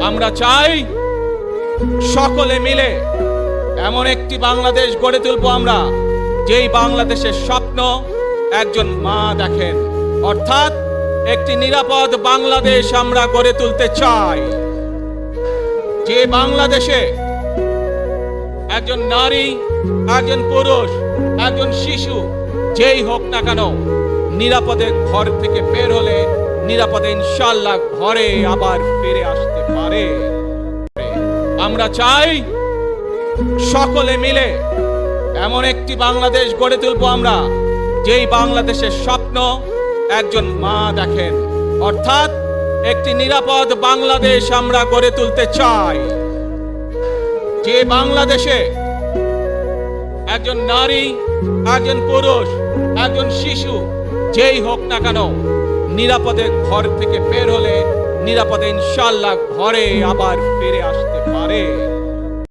আমরা চাই সকলে মিলে এমন একটি বাংলাদেশ গড়ে তুলবো আমরা, যেই বাংলাদেশের স্বপ্ন একজন মা দেখেন। অর্থাৎ একটি নিরাপদ বাংলাদেশ আমরা গড়ে তুলতে চাই, যে বাংলাদেশে একজন নারী, একজন পুরুষ, একজন শিশু যেই হোক না কেন নিরাপদে ঘর থেকে বের হলে নিরাপদে ইনশাআল্লাহ ঘরে আবার ফিরে আসতে পারে। আমরা চাই সকলে মিলে এমন একটি বাংলাদেশ গড়ে তুলবো আমরা, যেই বাংলাদেশের স্বপ্ন একজন মা দেখেন। অর্থাৎ একটি নিরাপদ বাংলাদেশ আমরা গড়ে তুলতে চাই, যে বাংলাদেশে একজন নারী, একজন পুরুষ, একজন শিশু যেই হোক না কেন নিরাপদে ঘর থেকে বের হলে নিরাপদে ইনশাআল্লাহ ঘরে আবার ফিরে আসতে পারে।